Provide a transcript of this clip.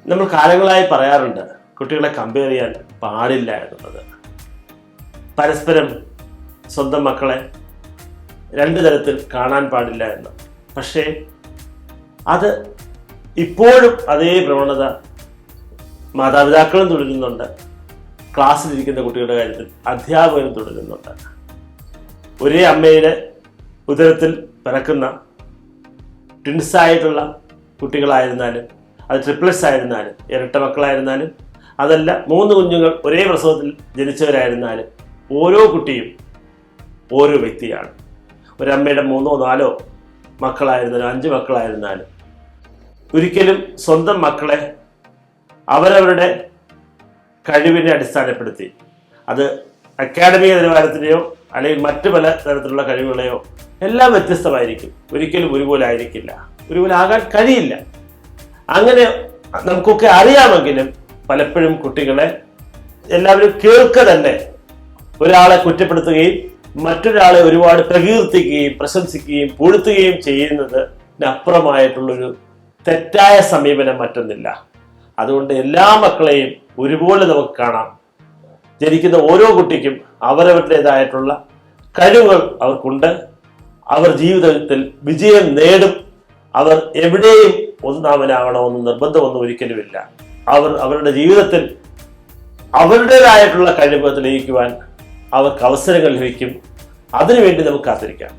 നമ്മൾ കാലങ്ങളായി പറയാറുണ്ട് കുട്ടികളെ കമ്പയർ ചെയ്യാൻ പാടില്ല എന്നുള്ളത്. പരസ്പരം സ്വന്തം മക്കളെ രണ്ട് തരത്തിൽ കാണാൻ പാടില്ല എന്ന്. പക്ഷേ അത് ഇപ്പോഴും അതേ പ്രവണത മാതാപിതാക്കളും തുടരുന്നുണ്ട്, ക്ലാസ്സിലിരിക്കുന്ന കുട്ടികളുടെ കാര്യത്തിൽ അധ്യാപകരും തുടരുന്നുണ്ട്. ഒരേ അമ്മയുടെ ഉദരത്തിൽ പിറക്കുന്ന ട്വിൻസായിട്ടുള്ള കുട്ടികളായിരുന്നാലും, അത് ട്രിപ്ലറ്റ്സ് ആയിരുന്നാലും, ഇരട്ട മക്കളായിരുന്നാലും, അതല്ല 3 കുഞ്ഞുങ്ങൾ ഒരേ പ്രസവത്തിൽ ജനിച്ചവരായിരുന്നാലും, ഓരോ കുട്ടിയും ഓരോ വ്യക്തിയാണ്. ഒരമ്മയുടെ 3 or 4 മക്കളായിരുന്നാലും 5 മക്കളായിരുന്നാലും ഒരിക്കലും സ്വന്തം മക്കളെ അവരവരുടെ കഴിവിനെ അടിസ്ഥാനപ്പെടുത്തി, അത് അക്കാഡമിക നിലവാരത്തിലെയോ അല്ലെങ്കിൽ മറ്റു പല തരത്തിലുള്ള കഴിവുകളെയോ എല്ലാം വ്യത്യസ്തമായിരിക്കും. ഒരിക്കലും ഒരുപോലെ ആയിരിക്കില്ല, ഒരുപോലെ ആകാൻ കഴിയില്ല. അങ്ങനെ നമുക്കൊക്കെ അറിയാമെങ്കിലും പലപ്പോഴും കുട്ടികളെ എല്ലാവരും കേൾക്കുക തന്നെ ഒരാളെ കുറ്റപ്പെടുത്തുകയും മറ്റൊരാളെ ഒരുപാട് പ്രകീർത്തിക്കുകയും പ്രശംസിക്കുകയും പുഴുത്തുകയും ചെയ്യുന്നതിനപ്പുറമായിട്ടുള്ളൊരു തെറ്റായ സമീപനം മറ്റൊന്നില്ല. അതുകൊണ്ട് എല്ലാ മക്കളെയും ഒരുപോലെ നമുക്ക് കാണാം. ജനിക്കുന്ന ഓരോ കുട്ടിക്കും അവരവരുടേതായിട്ടുള്ള കഴിവുകൾ അവർക്കുണ്ട്. അവർ ജീവിതത്തിൽ വിജയം നേടും. അവർ എവിടെയും ഒന്നാമനാകണമെന്ന് നിർബന്ധമൊന്നും ഒരിക്കലുമില്ല. അവർ അവരുടെ ജീവിതത്തിൽ അവരുടേതായിട്ടുള്ള കഴിവ് തെളിയിക്കുവാൻ അവർക്ക് അവസരങ്ങൾ ലഭിക്കും. അതിനുവേണ്ടി നമുക്ക് കാത്തിരിക്കാം.